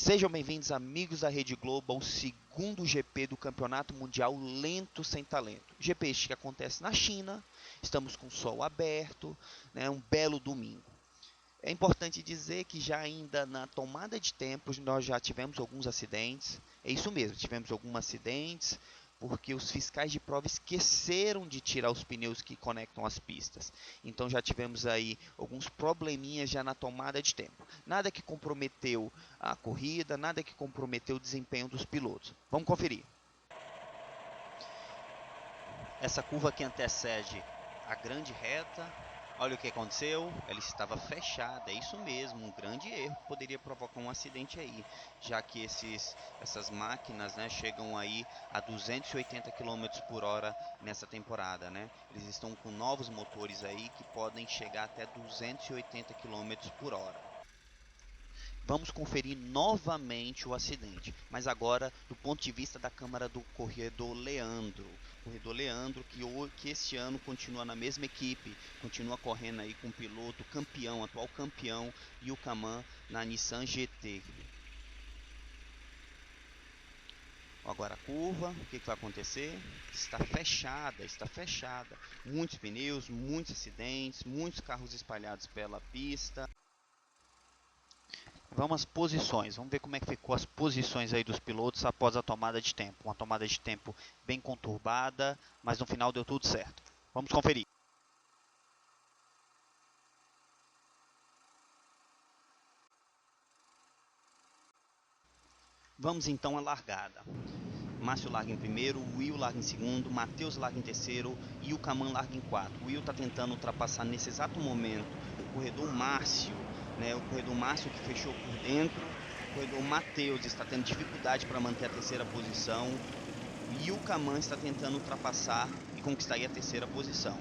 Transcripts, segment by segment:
Sejam bem-vindos, amigos da Rede Globo, ao segundo GP do Campeonato Mundial Lento Sem Talento. GP este que acontece na China, estamos com o sol aberto, né, um belo domingo. É importante dizer que já ainda na tomada de tempos nós já tivemos alguns acidentes. É isso mesmo, tivemos alguns acidentes porque os fiscais de prova esqueceram de tirar os pneus que conectam as pistas. Então já tivemos aí alguns probleminhas já na tomada de tempo. Nada que comprometeu a corrida, nada que comprometeu o desempenho dos pilotos. Vamos conferir. Essa curva que antecede a grande reta, olha o que aconteceu, ela estava fechada, é isso mesmo, um grande erro que poderia provocar um acidente aí, já que essas máquinas, né, chegam aí a 280 km por hora nessa temporada, né? Eles estão com novos motores aí que podem chegar até 280 km por hora. Vamos conferir novamente o acidente, mas agora do ponto de vista da câmera do corredor Leandro. Corredor Leandro que este ano continua na mesma equipe, continua correndo aí com o piloto campeão, atual campeão, Yuka Man na Nissan GT. Agora a curva, o que vai acontecer? Está fechada. Muitos pneus, muitos acidentes, muitos carros espalhados pela pista. Vamos às posições, vamos ver como é que ficou as posições aí dos pilotos após a tomada de tempo. Uma tomada de tempo bem conturbada, mas no final deu tudo certo. Vamos conferir. Vamos então à largada. Márcio larga em primeiro, Will larga em segundo, Matheus larga em terceiro e o Kaman larga em quarto. O Will está tentando ultrapassar nesse exato momento o corredor Márcio, né? O corredor Márcio que fechou por dentro. O corredor Matheus está tendo dificuldade para manter a terceira posição. E o Kaman está tentando ultrapassar e conquistar aí a terceira posição.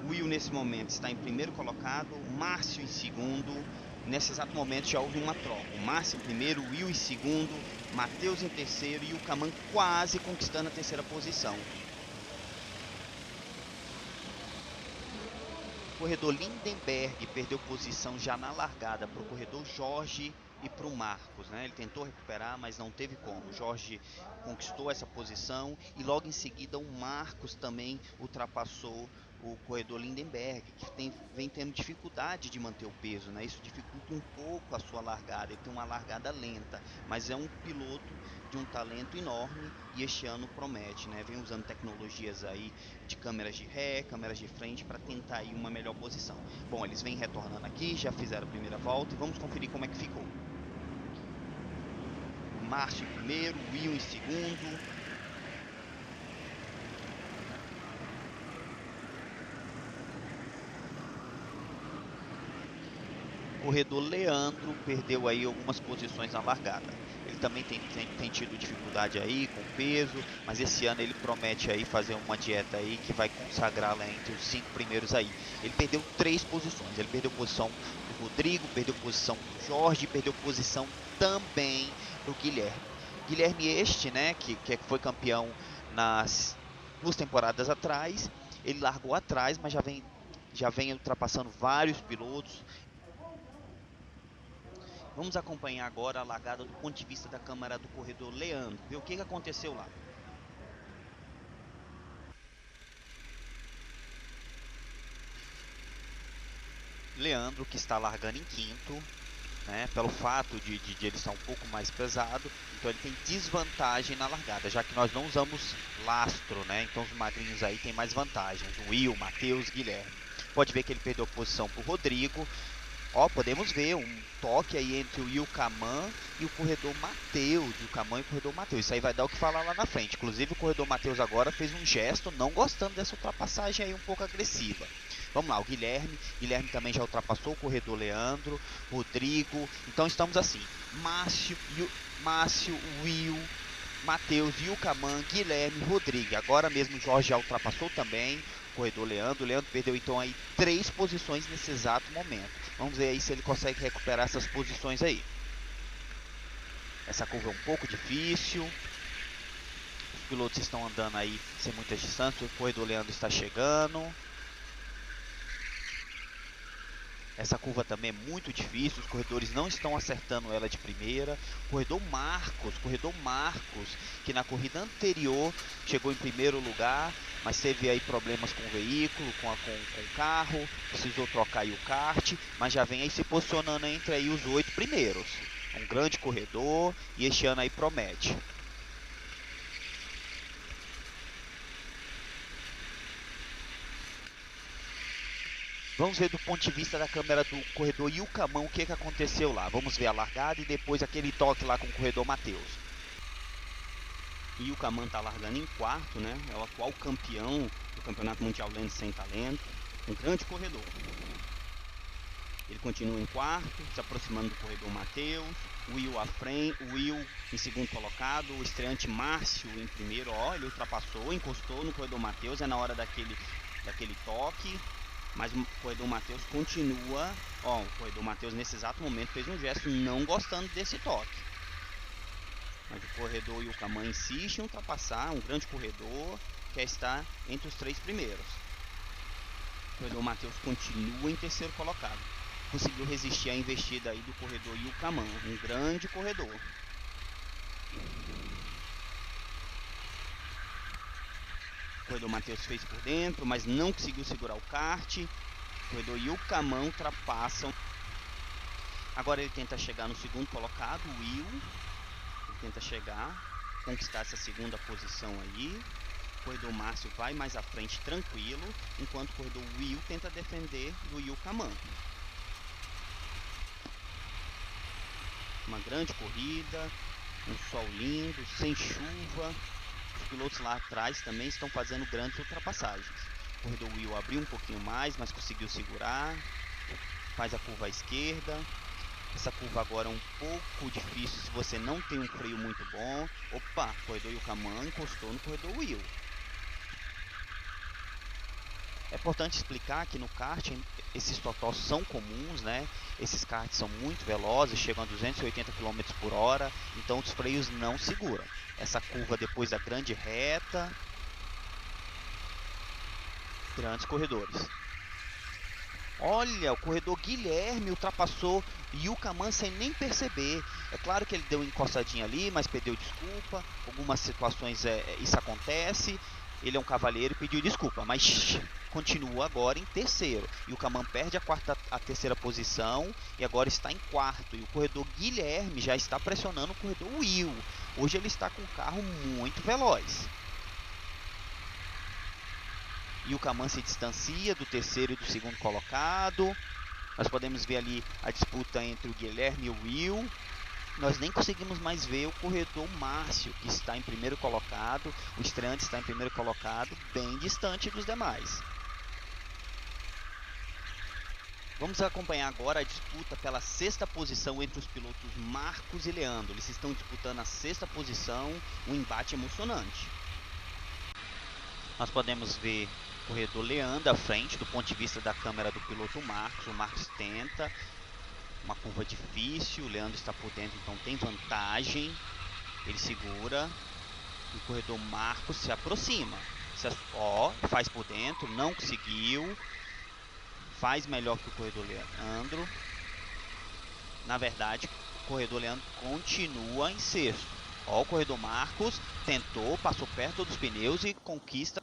O Will nesse momento está em primeiro colocado, Márcio em segundo. Nesse exato momento já houve uma troca. O Márcio em primeiro, o Will em segundo, Matheus em terceiro e o Kaman quase conquistando a terceira posição. O corredor Lindenberg perdeu posição já na largada para o corredor Jorge e para o Marcos, né? Ele tentou recuperar, mas não teve como. O Jorge conquistou essa posição e logo em seguida o Marcos também ultrapassou o corredor Lindenberg, que vem tendo dificuldade de manter o peso, né? Isso dificulta um pouco a sua largada. Ele tem uma largada lenta, mas é um piloto de um talento enorme e este ano promete, né? Vem usando tecnologias aí de câmeras de ré, câmeras de frente para tentar aí uma melhor posição. Bom, eles vêm retornando aqui, já fizeram a primeira volta e vamos conferir como é que ficou. Márcio em primeiro, Will em segundo. O corredor Leandro perdeu aí algumas posições na largada. Ele também tem tido dificuldade aí com peso, mas esse ano ele promete aí fazer uma dieta aí que vai consagrá-la entre os 5 primeiros aí. Ele perdeu 3 posições. Ele perdeu posição do Rodrigo, perdeu posição do Jorge, perdeu posição também do Guilherme. Guilherme este, né, que foi campeão nas 2 temporadas atrás, ele largou atrás, mas já vem ultrapassando vários pilotos. Vamos acompanhar agora a largada do ponto de vista da câmera do corredor Leandro, ver o que aconteceu lá. Leandro que está largando em quinto, né, pelo fato de ele estar um pouco mais pesado, então ele tem desvantagem na largada, já que nós não usamos lastro, né, então os magrinhos aí tem mais vantagens, o Will, Matheus, Guilherme. Pode ver que ele perdeu posição para o Rodrigo. Ó, podemos ver um toque aí entre o Yuka Man e o corredor Matheus. Yuka Man e o corredor Matheus. Isso aí vai dar o que falar lá na frente. Inclusive o corredor Matheus agora fez um gesto não gostando dessa ultrapassagem aí um pouco agressiva. Vamos lá, o Guilherme. Guilherme também já ultrapassou o corredor Leandro, Rodrigo. Então estamos assim. Márcio, Will, Matheus, Yuka Man, Guilherme, Rodrigo. Agora mesmo o Jorge já ultrapassou também corredor Leandro. O Leandro perdeu então aí 3 posições nesse exato momento. Vamos ver aí se ele consegue recuperar essas posições aí. Essa curva é um pouco difícil. Os pilotos estão andando aí sem muitas distâncias. O corredor Leandro está chegando. Essa curva também é muito difícil, os corredores não estão acertando ela de primeira. Corredor Marcos, que na corrida anterior chegou em primeiro lugar, mas teve aí problemas com o veículo, com o carro, precisou trocar aí o kart, mas já vem aí se posicionando entre aí os 8 primeiros. Um grande corredor e este ano aí promete. Vamos ver do ponto de vista da câmera do corredor Ilcamão o que aconteceu lá. Vamos ver a largada e depois aquele toque lá com o corredor Matheus. Ilcamão está largando em quarto, né? É o atual campeão do Campeonato Mundial Lento Sem Talento. Um grande corredor. Ele continua em quarto, se aproximando do corredor Matheus. Will à frente, Will em segundo colocado. O estreante Márcio em primeiro. Ó, ele ultrapassou, encostou no corredor Matheus. É na hora daquele toque. Mas o corredor Matheus continua. Ó, o corredor Matheus nesse exato momento fez um gesto não gostando desse toque. Mas o corredor Ilcamão insiste em ultrapassar. Um grande corredor, quer estar entre os 3 primeiros. O corredor Matheus continua em terceiro colocado. Conseguiu resistir à investida aí do corredor Ilcamão. Um grande corredor. O corredor Matheus fez por dentro, mas não conseguiu segurar o kart. O corredor Ilcamão ultrapassam. Agora ele tenta chegar no segundo colocado, o Will. Ele tenta chegar, conquistar essa segunda posição aí. O corredor Márcio vai mais à frente tranquilo, enquanto o corredor Will tenta defender do Ilcamão. Uma grande corrida, um sol lindo, sem chuva. Os pilotos lá atrás também estão fazendo grandes ultrapassagens. O corredor Will abriu um pouquinho mais, mas conseguiu segurar. Faz a curva à esquerda. Essa curva agora é um pouco difícil se você não tem um freio muito bom. Opa, o corredor Ilcamão encostou no corredor Will. É importante explicar que no kart esses totós são comuns, né? Esses karts são muito velozes, chegam a 280 km por hora, então os freios não seguram. Essa curva depois da grande reta, grandes corredores. Olha, o corredor Guilherme ultrapassou Ilcamão sem nem perceber. É claro que ele deu uma encostadinha ali, mas pediu desculpa. Algumas situações isso acontece. Ele é um cavalheiro e pediu desculpa, mas continua agora em terceiro. Ilcamão perde a terceira posição e agora está em quarto. E o corredor Guilherme já está pressionando o corredor Will. Hoje ele está com um carro muito veloz. Ilcamão se distancia do terceiro e do segundo colocado. Nós podemos ver ali a disputa entre o Guilherme e o Will. Nós nem conseguimos mais ver o corredor Márcio, que está em primeiro colocado. O estreante está em primeiro colocado, bem distante dos demais. Vamos acompanhar agora a disputa pela sexta posição entre os pilotos Marcos e Leandro. Eles estão disputando a sexta posição, um embate emocionante. Nós podemos ver o corredor Leandro à frente, do ponto de vista da câmera do piloto Marcos. O Marcos tenta, uma curva difícil, o Leandro está por dentro, então tem vantagem. Ele segura, o corredor Marcos se aproxima. Faz por dentro, não conseguiu. Faz melhor que o corredor Leandro. Na verdade, o corredor Leandro continua em sexto. O corredor Marcos tentou, passou perto dos pneus e conquista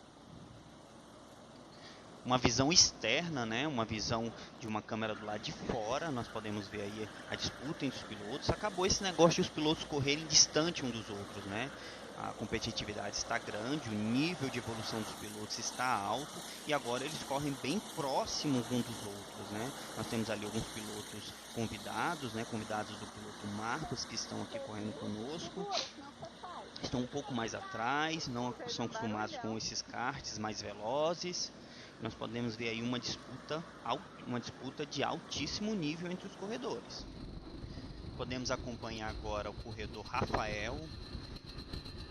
uma visão externa, né? Uma visão de uma câmera do lado de fora. Nós podemos ver aí a disputa entre os pilotos. Acabou esse negócio de os pilotos correrem distante um dos outros, né? A competitividade está grande, o nível de evolução dos pilotos está alto e agora eles correm bem próximos um dos outros, né? Nós temos ali alguns pilotos convidados, né? Convidados do piloto Marcos, que estão aqui correndo conosco. Estão um pouco mais atrás, não são acostumados com esses karts mais velozes. Nós podemos ver aí uma disputa de altíssimo nível entre os corredores. Podemos acompanhar agora o corredor Rafael,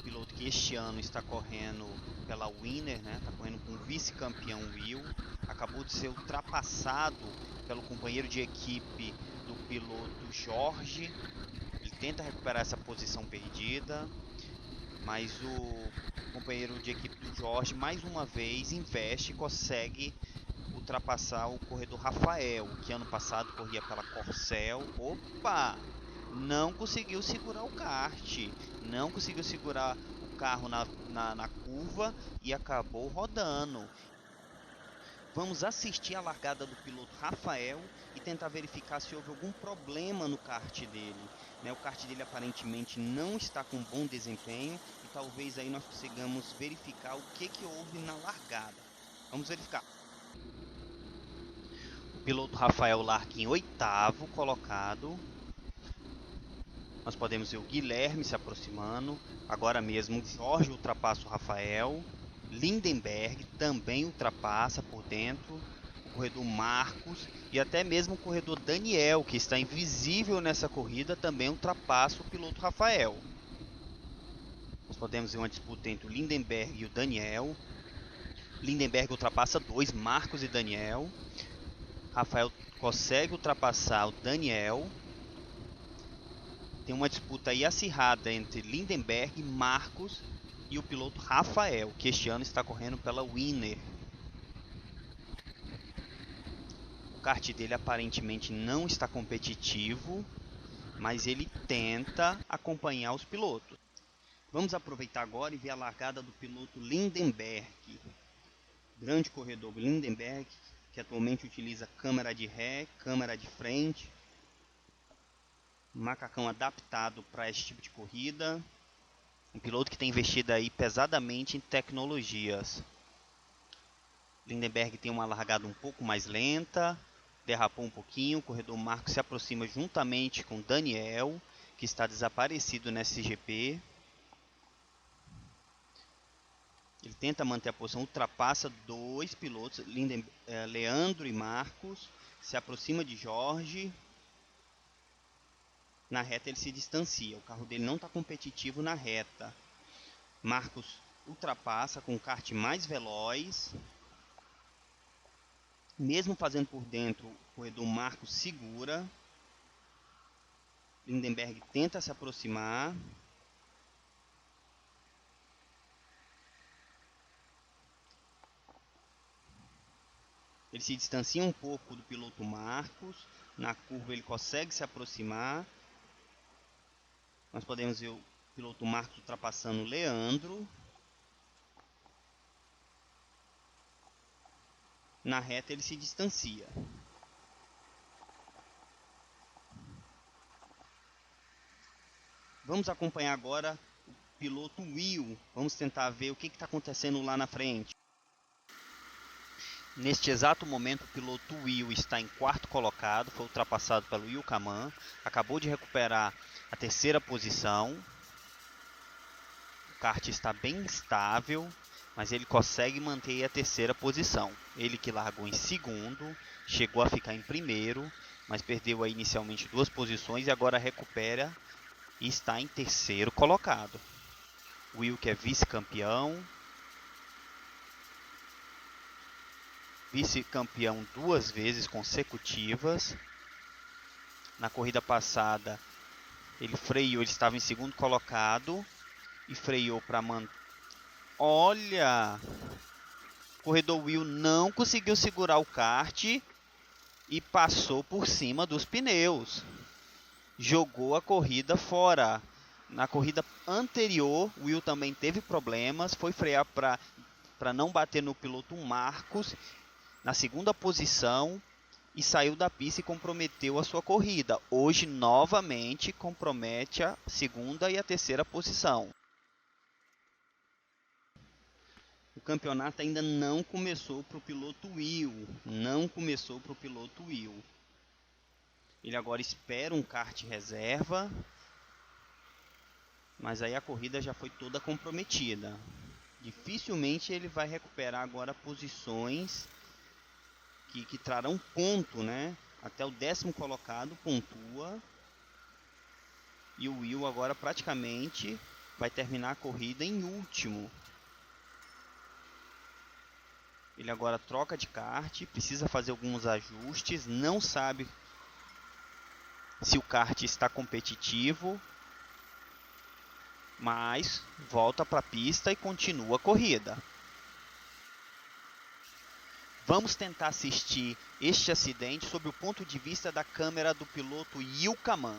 piloto que este ano está correndo pela Winner, né? Está correndo com o vice-campeão Will. Acabou de ser ultrapassado pelo companheiro de equipe do piloto Jorge. Ele tenta recuperar essa posição perdida, mas o companheiro de equipe do Jorge mais uma vez investe e consegue ultrapassar o corredor Rafael, que ano passado corria pela Corcel. Opa! Não conseguiu segurar o kart, não conseguiu segurar o carro na curva e acabou rodando. Vamos assistir a largada do piloto Rafael e tentar verificar se houve algum problema no kart dele. O kart dele aparentemente não está com bom desempenho e talvez aí nós consigamos verificar o que houve na largada. Vamos verificar. O piloto Rafael larga em 8º colocado. Nós podemos ver o Guilherme se aproximando. Agora mesmo o Jorge ultrapassa o Rafael. Lindenberg também ultrapassa por dentro. O corredor Marcos e até mesmo o corredor Daniel, que está invisível nessa corrida, também ultrapassa o piloto Rafael. Nós podemos ver uma disputa entre o Lindenberg e o Daniel. Lindenberg ultrapassa 2, Marcos e Daniel. Rafael consegue ultrapassar o Daniel. Tem uma disputa aí acirrada entre Lindenberg, Marcos e o piloto Rafael, que este ano está correndo pela Winner. O kart dele aparentemente não está competitivo, mas ele tenta acompanhar os pilotos. Vamos aproveitar agora e ver a largada do piloto Lindenberg. Grande corredor Lindenberg, que atualmente utiliza câmera de ré, câmera de frente. Macacão adaptado para esse tipo de corrida. Um piloto que tem investido aí pesadamente em tecnologias. Lindenberg tem uma largada um pouco mais lenta, derrapou um pouquinho. O corredor Marcos se aproxima juntamente com Daniel, que está desaparecido nesse GP. Ele tenta manter a posição, ultrapassa 2 pilotos, Leandro e Marcos, se aproxima de Jorge. Na reta ele se distancia, o carro dele não está competitivo na reta. Marcos ultrapassa com um kart mais veloz. Mesmo fazendo por dentro, o corredor Marcos segura. Lindenberg tenta se aproximar. Ele se distancia um pouco do piloto Marcos. Na curva ele consegue se aproximar. Nós podemos ver o piloto Marcos ultrapassando o Leandro. Na reta ele se distancia. Vamos acompanhar agora o piloto Will. Vamos tentar ver o que está acontecendo lá na frente. Neste exato momento, o piloto Will está em 4º colocado. Foi ultrapassado pelo Will Kaman. Acabou de recuperar a 3ª posição. O kart está bem estável, mas ele consegue manter a 3ª posição. Ele que largou em 2º, chegou a ficar em 1º, mas perdeu aí inicialmente 2 posições e agora recupera e está em 3º colocado. Will, que é vice-campeão. Vice-campeão 2 vezes consecutivas. Na corrida passada, ele freou, ele estava em 2º colocado e freou para manter. Olha! O corredor Will não conseguiu segurar o kart e passou por cima dos pneus. Jogou a corrida fora. Na corrida anterior, o Will também teve problemas, foi frear para não bater no piloto Marcos na 2ª posição e saiu da pista e comprometeu a sua corrida. Hoje, novamente, compromete a 2ª e a 3ª posição. O campeonato ainda não começou para o piloto Will. Não começou para o piloto Will. Ele agora espera um kart reserva. Mas aí a corrida já foi toda comprometida. Dificilmente ele vai recuperar agora posições que trarão ponto, né? Até o 10º colocado pontua. E o Will agora praticamente vai terminar a corrida em último. Ele agora troca de kart, precisa fazer alguns ajustes, não sabe se o kart está competitivo, mas volta para a pista e continua a corrida. Vamos tentar assistir este acidente sob o ponto de vista da câmera do piloto Yukaman.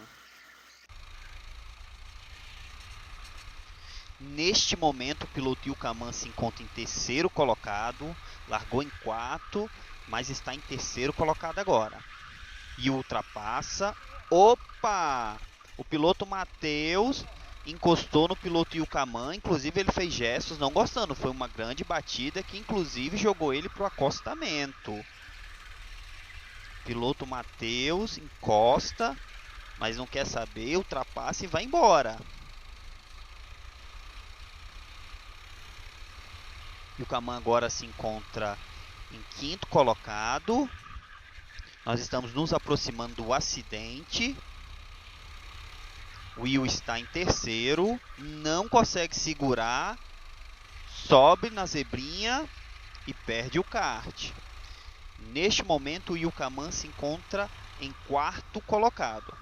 Neste momento, o piloto Yukaman se encontra em terceiro colocado, largou em quarto, mas está em terceiro colocado agora. E ultrapassa. Opa! O piloto Matheus encostou no piloto Yukaman, inclusive ele fez gestos não gostando. Foi uma grande batida que inclusive jogou ele para o acostamento. Piloto Matheus encosta, mas não quer saber, ultrapassa e vai embora. Yukaman agora se encontra em quinto colocado. Nós estamos nos aproximando do acidente. O Will está em terceiro, não consegue segurar, sobe na zebrinha e perde o kart. Neste momento, o Yukaman se encontra em quarto colocado.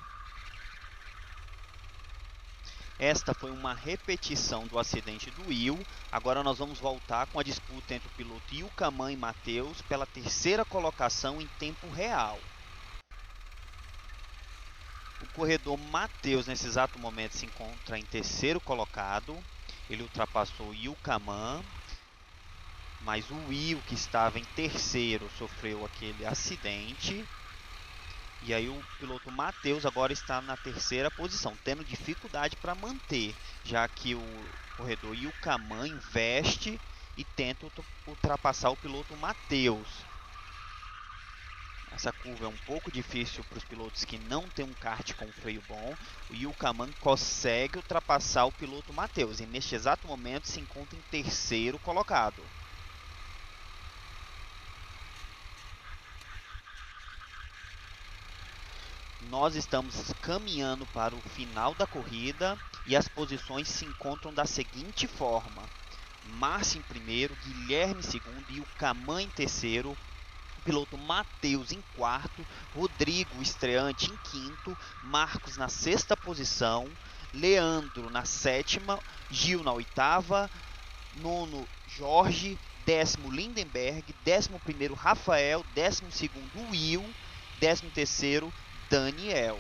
Esta foi uma repetição do acidente do Will. Agora nós vamos voltar com a disputa entre o piloto Yukaman e Matheus pela terceira colocação em tempo real. O corredor Matheus, nesse exato momento, se encontra em terceiro colocado. Ele ultrapassou o Yukaman, mas o Will, que estava em terceiro, sofreu aquele acidente. E aí o piloto Matheus agora está na terceira posição, tendo dificuldade para manter, já que o corredor Yukaman investe e tenta ultrapassar o piloto Matheus. Essa curva é um pouco difícil para os pilotos que não têm um kart com freio bom. O Yukaman consegue ultrapassar o piloto Matheus e neste exato momento se encontra em terceiro colocado. Nós estamos caminhando para o final da corrida e as posições se encontram da seguinte forma: Márcio em primeiro, Guilherme em segundo e Yukaman em terceiro. Piloto Matheus em quarto, Rodrigo, estreante, em quinto, Marcos na sexta posição, Leandro na sétima, Gil na oitava, nono Jorge, décimo Lindenberg, 11º Rafael, 12º Will, 13º Daniel.